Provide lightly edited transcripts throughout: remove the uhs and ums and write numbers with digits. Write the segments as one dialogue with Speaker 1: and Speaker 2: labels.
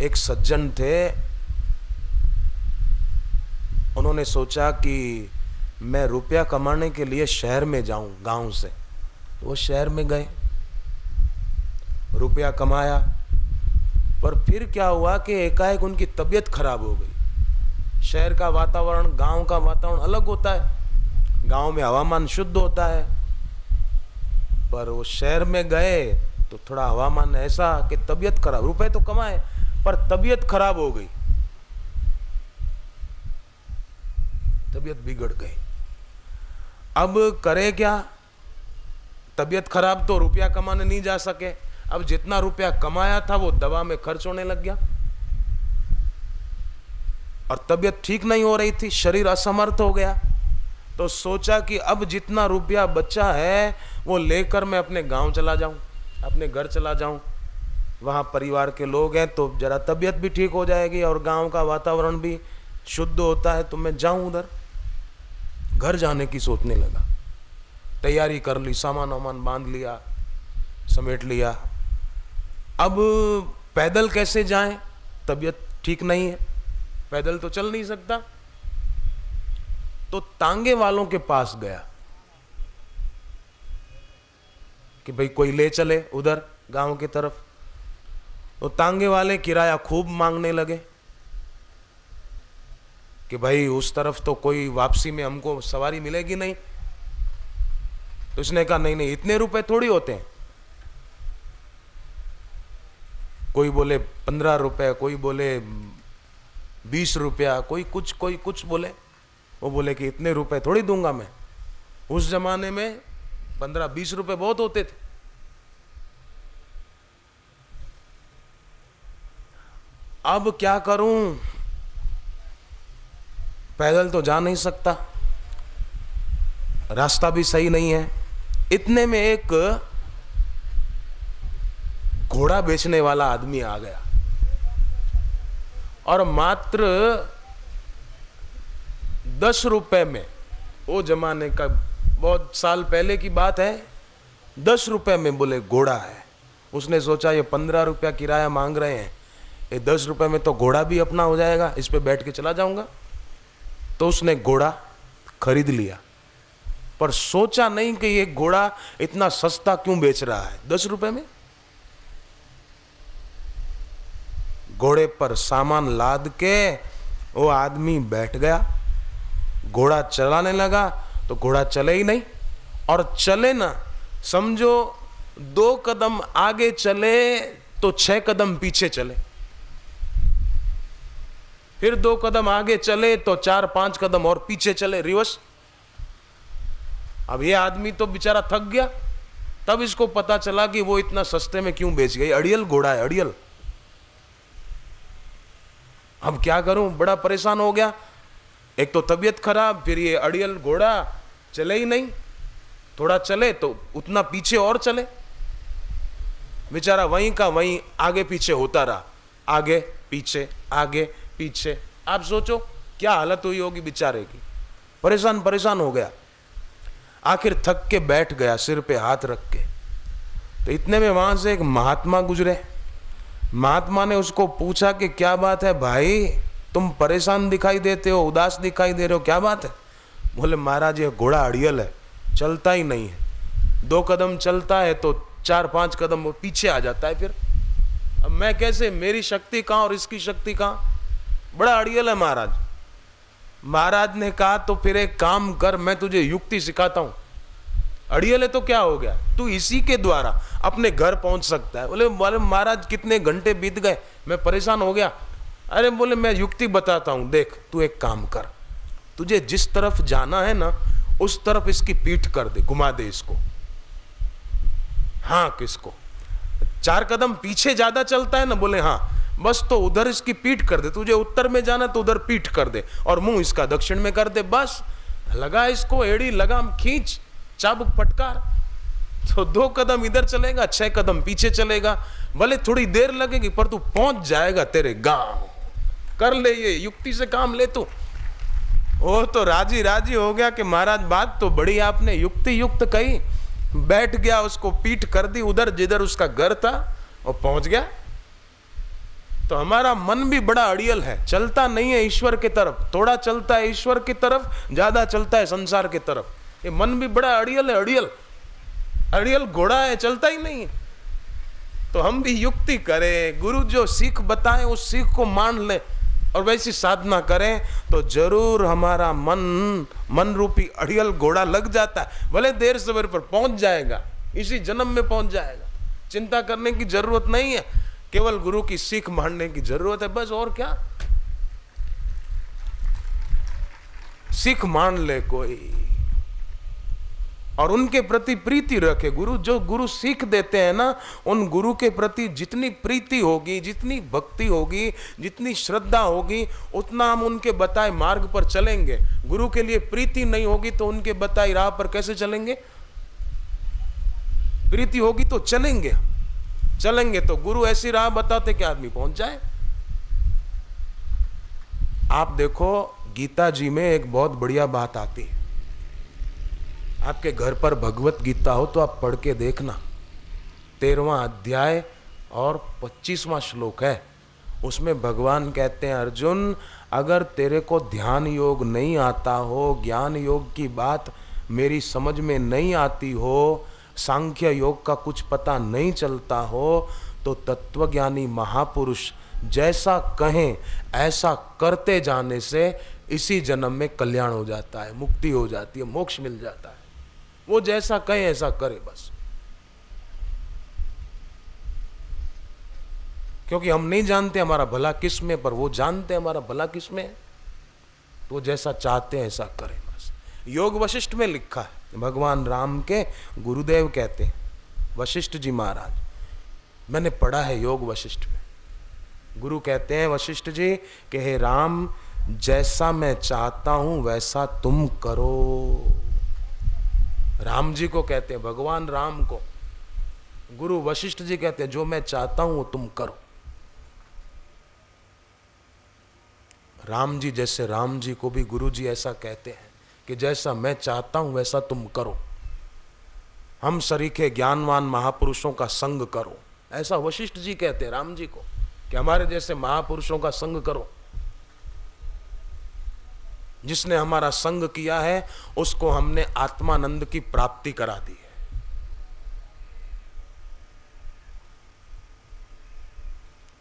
Speaker 1: एक सज्जन थे, उन्होंने सोचा कि मैं रुपया कमाने के लिए शहर में जाऊं गांव से। तो वो शहर में गए, रुपया कमाया, पर फिर क्या हुआ कि एकाएक उनकी तबीयत खराब हो गई। शहर का वातावरण, गांव का वातावरण अलग होता है। गांव में हवामान शुद्ध होता है, पर वो शहर में गए तो थोड़ा हवामान ऐसा कि तबीयत खराब। रुपए तो कमाए पर तबीयत खराब हो गई, तबीयत बिगड़ गई। अब करे क्या? तबीयत खराब तो रुपया कमाने नहीं जा सके। अब जितना रुपया कमाया था वो दवा में खर्च होने लग गया, और तबीयत ठीक नहीं हो रही थी, शरीर असमर्थ हो गया। तो सोचा कि अब जितना रुपया बचा है वो लेकर मैं अपने गांव चला जाऊं, अपने घर चला जाऊं। वहां परिवार के लोग हैं तो जरा तबीयत भी ठीक हो जाएगी और गांव का वातावरण भी शुद्ध होता है, तो मैं जाऊं उधर। घर जाने की सोचने लगा, तैयारी कर ली, सामान वामान बांध लिया, समेट लिया। अब पैदल कैसे जाएं? तबीयत ठीक नहीं है, पैदल तो चल नहीं सकता। तो तांगे वालों के पास गया कि भाई कोई ले चले उधर गांव की तरफ। तो तांगे वाले किराया खूब मांगने लगे कि भाई उस तरफ तो कोई वापसी में हमको सवारी मिलेगी नहीं। तो उसने कहा नहीं नहीं, इतने रुपए थोड़ी होते हैं। कोई बोले 15 रुपए, कोई बोले 20 रुपया, कोई कुछ बोले। वो बोले कि इतने रुपए थोड़ी दूंगा मैं। उस जमाने में 15-20 रुपए बहुत होते थे। अब क्या करूं? पैदल तो जा नहीं सकता, रास्ता भी सही नहीं है। इतने में एक घोड़ा बेचने वाला आदमी आ गया, और मात्र 10 रुपए में, वो जमाने का बहुत साल पहले की बात है, 10 रुपए में बोले घोड़ा है। उसने सोचा ये 15 रुपया किराया मांग रहे हैं, ये 10 रुपए में तो घोड़ा भी अपना हो जाएगा, इस पे बैठ के चला जाऊंगा। तो उसने घोड़ा खरीद लिया, पर सोचा नहीं कि ये घोड़ा इतना सस्ता क्यों बेच रहा है 10 रुपए में। घोड़े पर सामान लाद के वो आदमी बैठ गया, घोड़ा चलाने लगा। तो घोड़ा चले ही नहीं, और चले ना, समझो 2 कदम आगे चले तो 6 कदम पीछे चले, फिर 2 कदम आगे चले तो 4-5 कदम और पीछे चले, रिवर्स। अब ये आदमी तो बेचारा थक गया। तब इसको पता चला कि वो इतना सस्ते में क्यों बेच गई। अड़ियल घोड़ा है, अड़ियल। अब क्या करूं, बड़ा परेशान हो गया। एक तो तबीयत खराब, फिर ये अड़ियल घोड़ा चले ही नहीं। थोड़ा चले तो उतना पीछे और चले, बेचारा वहीं का वहीं आगे पीछे होता रहा, आगे पीछे आगे पीछे। आप सोचो क्या हालत हुई होगी बेचारे की। परेशान परेशान हो गया, आखिर थक के बैठ गया सिर पे हाथ रख के। तो इतने में वहां से एक महात्मा गुजरे। महात्मा ने उसको पूछा कि क्या बात है भाई, तुम परेशान दिखाई देते हो, उदास दिखाई दे रहे हो, क्या बात है? बोले महाराज ये घोड़ा अड़ियल है, चलता ही नहीं है। 2 कदम चलता है तो 4-5 कदम वो पीछे आ जाता है। फिर अब मैं कैसे, मेरी शक्ति कहाँ और इसकी शक्ति कहाँ? बड़ा अड़ियल है महाराज। महाराज ने कहा तो फिर एक काम कर, मैं तुझे युक्ति सिखाता हूं। अड़ियल है तो क्या हो गया, तू इसी के द्वारा अपने घर पहुंच सकता है। बोले महाराज कितने घंटे बीत गए, मैं परेशान हो गया। अरे बोले मैं युक्ति बताता हूं, देख तू एक काम कर, तुझे जिस तरफ जाना है ना उस तरफ इसकी पीठ कर दे, घुमा दे इसको। हाँ किसको? 4 कदम पीछे ज्यादा चलता है ना, बोले हाँ, बस तो उधर इसकी पीठ कर दे। तुझे उत्तर में जाना तो उधर पीठ कर दे, और मुंह इसका दक्षिण में कर दे। बस लगा इसको एड़ी, लगाम खींच, चाबुक फटकार। तो 2 कदम इधर चलेगा, 6 कदम पीछे चलेगा। भले थोड़ी देर लगेगी पर तू पहुंच जाएगा तेरे गांव। कर ले, ये युक्ति से काम ले तू। वो तो राजी राजी हो गया कि महाराज बात तो बड़ी आपने युक्ति युक्त कही। बैठ गया, उसको पीठ कर दी उधर जिधर उसका घर था, और पहुंच गया। तो हमारा मन भी बड़ा अड़ियल है, चलता नहीं है ईश्वर की तरफ, थोड़ा चलता है ईश्वर की तरफ, ज्यादा चलता है संसार की तरफ। ये मन भी बड़ा अड़ियल है, अड़ियल अड़ियल घोड़ा है, चलता ही नहीं है। तो हम भी युक्ति करें, गुरु जो सीख बताएं उस सीख को मान लें और वैसी साधना करें तो जरूर हमारा मन रूपी अड़ियल घोड़ा लग जाता है। भले देर सवेर पर पहुंच जाएगा, इसी जन्म में पहुंच जाएगा। चिंता करने की जरूरत नहीं है, केवल गुरु की सीख मानने की जरूरत है, बस। और क्या, सीख मान ले कोई और उनके प्रति प्रीति रखे। जो गुरु सीख देते हैं ना, उन गुरु के प्रति जितनी प्रीति होगी, जितनी भक्ति होगी, जितनी श्रद्धा होगी, उतना हम उनके बताए मार्ग पर चलेंगे। गुरु के लिए प्रीति नहीं होगी तो उनके बताई राह पर कैसे चलेंगे? प्रीति होगी तो चलेंगे तो गुरु ऐसी राह बताते कि आदमी पहुंच जाए। आप देखो, गीता जी में एक बहुत बढ़िया बात आती है। आपके घर पर भगवत गीता हो तो आप पढ़ के देखना। 13वां अध्याय और 25वां श्लोक है। उसमें भगवान कहते हैं, अर्जुन अगर तेरे को ध्यान योग नहीं आता हो, ज्ञान योग की बात मेरी समझ में नहीं आती हो, सांख्य योग का कुछ पता नहीं चलता हो, तो तत्वज्ञानी महापुरुष जैसा कहें ऐसा करते जाने से इसी जन्म में कल्याण हो जाता है, मुक्ति हो जाती है, मोक्ष मिल जाता है। वो जैसा कहे ऐसा करे बस। क्योंकि हम नहीं जानते हमारा भला किस में, पर वो जानते हमारा भला किस में है, तो वो जैसा चाहते हैं ऐसा करें बस। योग वशिष्ठ में लिखा है, भगवान राम के गुरुदेव कहते हैं वशिष्ठ जी महाराज, मैंने पढ़ा है योग वशिष्ठ में। गुरु कहते हैं वशिष्ठ जी कि हे राम, जैसा मैं चाहता हूं वैसा तुम करो। राम जी को कहते हैं, भगवान राम को गुरु वशिष्ठ जी कहते हैं, जो मैं चाहता हूं वो तुम करो। राम जी जैसे राम जी को भी गुरु जी ऐसा कहते हैं कि जैसा मैं चाहता हूं वैसा तुम करो। हम सरीखे ज्ञानवान महापुरुषों का संग करो, ऐसा वशिष्ठ जी कहते हैं राम जी को कि हमारे जैसे महापुरुषों का संग करो। जिसने हमारा संग किया है उसको हमने आत्मानंद की प्राप्ति करा दी है।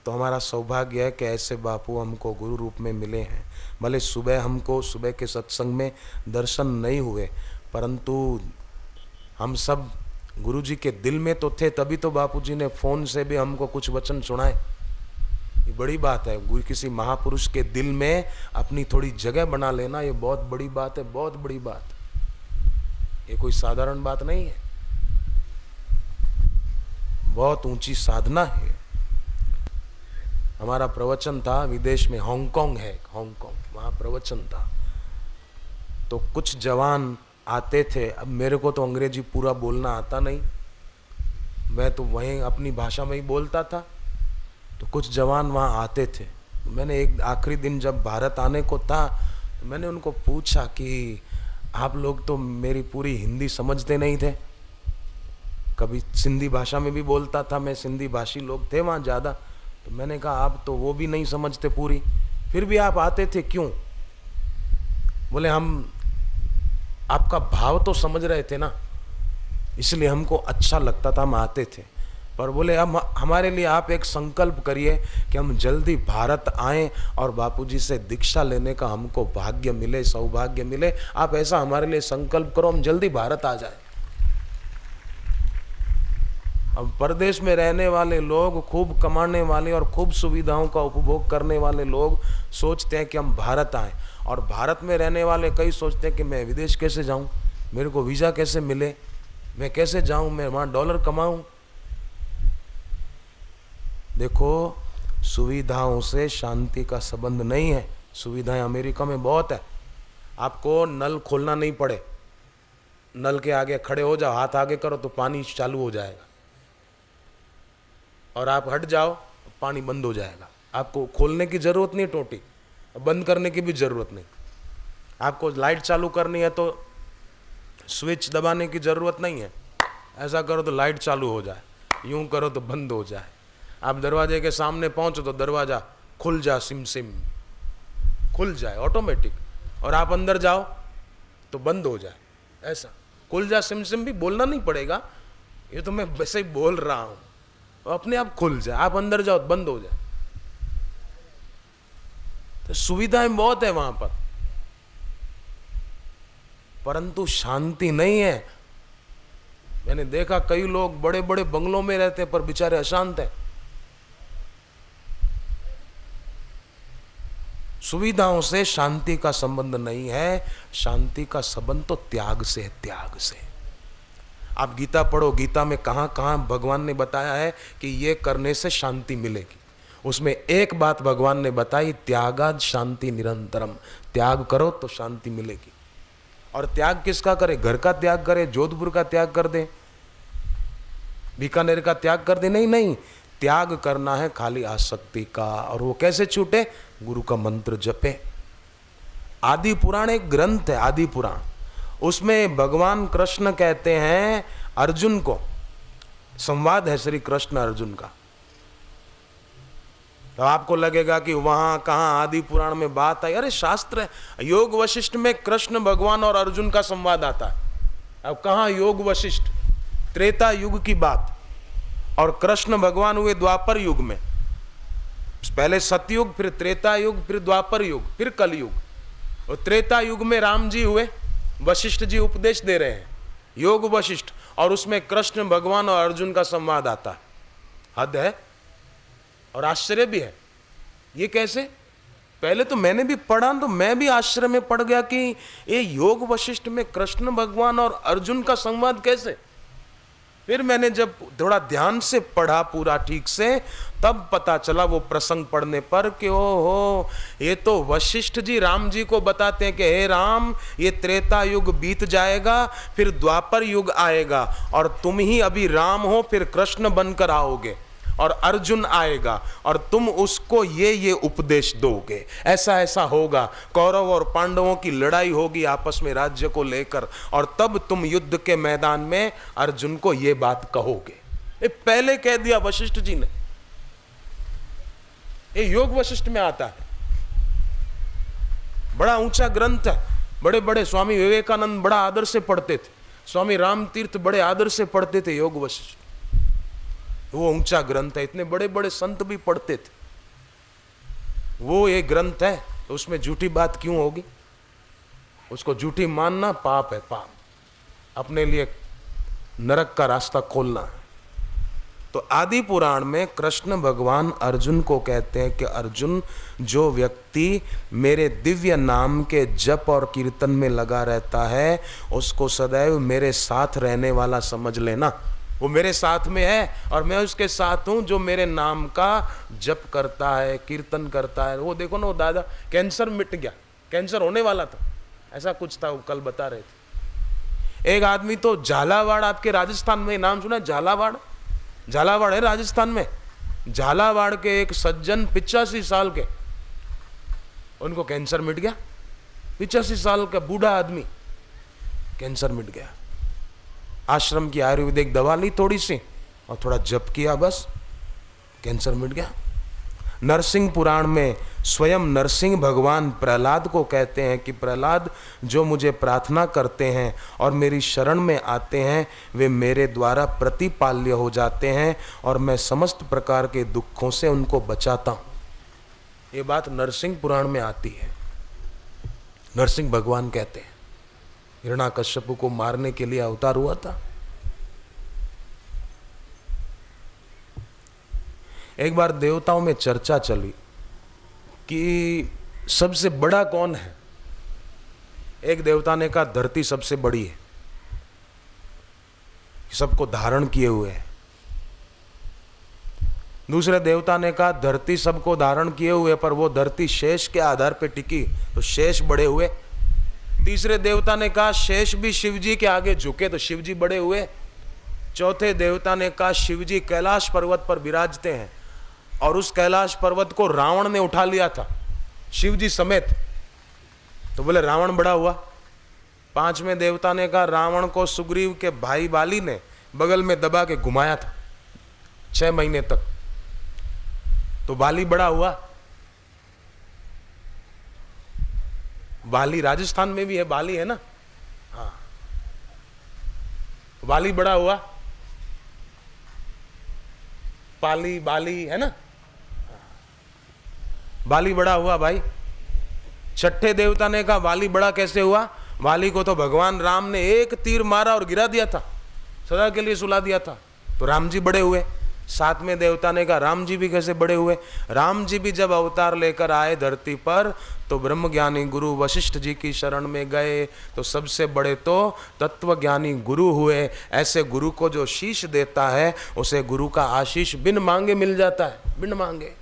Speaker 1: तो हमारा सौभाग्य है कि ऐसे बापू हमको गुरु रूप में मिले हैं। भले हमको सुबह के सत्संग में दर्शन नहीं हुए, परंतु हम सब गुरु जी के दिल में तो थे, तभी तो बापू जी ने फोन से भी हमको कुछ वचन सुनाए। ये बड़ी बात है, किसी महापुरुष के दिल में अपनी थोड़ी जगह बना लेना, ये बहुत बड़ी बात है, बहुत बड़ी बात। ये कोई साधारण बात नहीं है, बहुत ऊंची साधना है। हमारा प्रवचन था विदेश में, हांगकांग है, हांगकांग, वहाँ प्रवचन था। तो कुछ जवान आते थे। अब मेरे को तो अंग्रेजी पूरा बोलना आता नहीं, मैं तो वहीं अपनी भाषा में ही बोलता था। तो कुछ जवान वहाँ आते थे। मैंने एक आखिरी दिन जब भारत आने को था, तो मैंने उनको पूछा कि आप लोग तो मेरी पूरी हिंदी समझते नहीं थे। कभी सिंधी भाषा में भी बोलता था मैं, सिंधी भाषी लोग थे वहाँ ज़्यादा। तो मैंने कहा आप तो वो भी नहीं समझते पूरी, फिर भी आप आते थे क्यों? बोले हम आपका भाव तो समझ रहे थे ना, इसलिए हमको अच्छा लगता था, हम आते थे। पर बोले अब हमारे लिए आप एक संकल्प करिए कि हम जल्दी भारत आएं और बापूजी से दीक्षा लेने का हमको भाग्य मिले, सौभाग्य मिले। आप ऐसा हमारे लिए संकल्प करो, हम जल्दी भारत आ जाएं। अब परदेश में रहने वाले लोग, खूब कमाने वाले और खूब सुविधाओं का उपभोग करने वाले लोग सोचते हैं कि हम भारत आएं, और भारत में रहने वाले कई सोचते हैं कि मैं विदेश कैसे जाऊं, मेरे को वीज़ा कैसे मिले, मैं कैसे जाऊं, मैं वहाँ डॉलर कमाऊं। देखो, सुविधाओं से शांति का संबंध नहीं है। सुविधाएं अमेरिका में बहुत है। आपको नल खोलना नहीं पड़े, नल के आगे खड़े हो जाओ, हाथ आगे करो तो पानी चालू हो जाएगा, और आप हट जाओ पानी बंद हो जाएगा। आपको खोलने की ज़रूरत नहीं, टोटी बंद करने की भी ज़रूरत नहीं। आपको लाइट चालू करनी है तो स्विच दबाने की ज़रूरत नहीं है, ऐसा करो तो लाइट चालू हो जाए, यूं करो तो बंद हो जाए। आप दरवाजे के सामने पहुंचो तो दरवाजा खुल जा सिम सिम, खुल जाए ऑटोमेटिक, और आप अंदर जाओ तो बंद हो जाए। ऐसा खुल जा सिम सिम भी बोलना नहीं पड़ेगा, ये तो मैं वैसे ही बोल रहा हूं, अपने आप खुल जाए, आप अंदर जाओ तो बंद हो जाए। तो सुविधाएं बहुत है वहां पर, परंतु शांति नहीं है। मैंने देखा कई लोग बड़े बड़े बंगलों में रहते हैं पर बेचारे अशांत हैं। सुविधाओं से शांति का संबंध नहीं है, शांति का संबंध तो त्याग से है, त्याग से। आप गीता पढ़ो, गीता में कहां कहां भगवान ने बताया है कि ये करने से शांति मिलेगी। उसमें एक बात भगवान ने बताई, त्यागाद शांति निरंतरम, त्याग करो तो शांति मिलेगी। और त्याग किसका करे? घर का त्याग करे, जोधपुर का त्याग कर दे, बीकानेर का त्याग कर दे? नहीं नहीं, त्याग करना है खाली आसक्ति का। और वो कैसे छूटे? गुरु का मंत्र जपे। आदि पुराण एक ग्रंथ है, आदि पुराण, उसमें भगवान कृष्ण कहते हैं अर्जुन को, संवाद है श्री कृष्ण अर्जुन का। तो आपको लगेगा कि वहां कहां आदि पुराण में बात आई, अरे शास्त्र है, योग वशिष्ठ में कृष्ण भगवान और अर्जुन का संवाद आता है। अब कहां योग वशिष्ठ, त्रेता युग की बात, और कृष्ण भगवान हुए द्वापर युग में। पहले सतयुग, फिर त्रेता युग, फिर द्वापर युग, फिर कलयुग। और त्रेता युग में राम जी हुए, वशिष्ठ जी उपदेश दे रहे हैं, योग वशिष्ठ, और उसमें कृष्ण भगवान और अर्जुन का संवाद आता है। हद है और आश्चर्य भी है। ये कैसे? पहले तो मैंने भी पढ़ा तो मैं भी आश्चर्य में पड़ गया कि ये योग वशिष्ठ में कृष्ण भगवान और अर्जुन का संवाद कैसे। फिर मैंने जब थोड़ा ध्यान से पढ़ा पूरा ठीक से, तब पता चला वो प्रसंग पढ़ने पर कि ओहो, ये तो वशिष्ठ जी राम जी को बताते हैं कि हे राम, ये त्रेता युग बीत जाएगा, फिर द्वापर युग आएगा, और तुम ही अभी राम हो, फिर कृष्ण बनकर आओगे, और अर्जुन आएगा, और तुम उसको ये उपदेश दोगे, ऐसा ऐसा होगा, कौरव और पांडवों की लड़ाई होगी आपस में राज्य को लेकर, और तब तुम युद्ध के मैदान में अर्जुन को ये बात कहोगे। ये पहले कह दिया वशिष्ठ जी ने। ये योग वशिष्ठ में आता है, बड़ा ऊंचा ग्रंथ है। बड़े बड़े स्वामी विवेकानंद बड़ा आदर से पढ़ते थे, स्वामी राम तीर्थ बड़े आदर से पढ़ते थे योग वशिष्ठ। वो ऊंचा ग्रंथ है, इतने बड़े बड़े संत भी पढ़ते थे। वो एक ग्रंथ है, तो उसमें झूठी बात क्यों होगी? उसको झूठी मानना पाप है, पाप। अपने लिए नरक का रास्ता खोलना है। तो आदि पुराण में कृष्ण भगवान अर्जुन को कहते हैं कि अर्जुन, जो व्यक्ति मेरे दिव्य नाम के जप और कीर्तन में लगा रहता है, उसको सदैव मेरे साथ रहने वाला समझ लेना। वो मेरे साथ में है और मैं उसके साथ हूं। जो मेरे नाम का जप करता है, कीर्तन करता है, वो देखो ना, वो दादा कैंसर मिट गया, कैंसर होने वाला था, ऐसा कुछ था, वो कल बता रहे थे। एक आदमी तो झालावाड़, आपके राजस्थान में नाम सुना? झालावाड़, झालावाड़ है राजस्थान में। झालावाड़ के एक सज्जन 85 साल के, उनको कैंसर मिट गया। 85 साल का बूढ़ा आदमी, कैंसर मिट गया। आश्रम की आयुर्वेदिक दवा ली थोड़ी सी और थोड़ा जप किया, बस कैंसर मिट गया। नरसिंह पुराण में स्वयं नरसिंह भगवान प्रहलाद को कहते हैं कि प्रहलाद, जो मुझे प्रार्थना करते हैं और मेरी शरण में आते हैं, वे मेरे द्वारा प्रतिपाल्य हो जाते हैं और मैं समस्त प्रकार के दुखों से उनको बचाता हूँ। ये बात नरसिंह पुराण में आती है। नरसिंह भगवान कहते हैं, हिरण्याकश्यप को मारने के लिए अवतार हुआ था। एक बार देवताओं में चर्चा चली कि सबसे बड़ा कौन है। एक देवता ने कहा धरती सबसे बड़ी है, सबको धारण किए हुए है। दूसरे देवता ने कहा धरती सबको धारण किए हुए, पर वो धरती शेष के आधार पर टिकी, तो शेष बड़े हुए। तीसरे देवता ने कहा शेष भी शिव जी के आगे झुके, तो शिव जी बड़े हुए। चौथे देवता ने कहा शिव जी कैलाश पर्वत पर विराजते हैं और उस कैलाश पर्वत को रावण ने उठा लिया था, शिव जी समेत, तो बोले रावण बड़ा हुआ। पांचवें देवता ने कहा रावण को सुग्रीव के भाई बाली ने बगल में दबा के घुमाया था 6 महीने तक, तो बाली बड़ा हुआ। बाली राजस्थान में भी है, बाली है ना, हाँ, बाली बड़ा हुआ, पाली बाली है ना, बाली बड़ा हुआ भाई। छठे देवता ने कहा बाली बड़ा कैसे हुआ? बाली को तो भगवान राम ने एक तीर मारा और गिरा दिया था, सदा के लिए सुला दिया था, तो राम जी बड़े हुए। सातवें देवता ने कहा राम जी भी कैसे बड़े हुए? राम जी भी जब अवतार लेकर आए धरती पर तो ब्रह्मज्ञानी गुरु वशिष्ठ जी की शरण में गए, तो सबसे बड़े तो तत्वज्ञानी गुरु हुए। ऐसे गुरु को जो शीश देता है उसे गुरु का आशीष बिन मांगे मिल जाता है, बिन मांगे।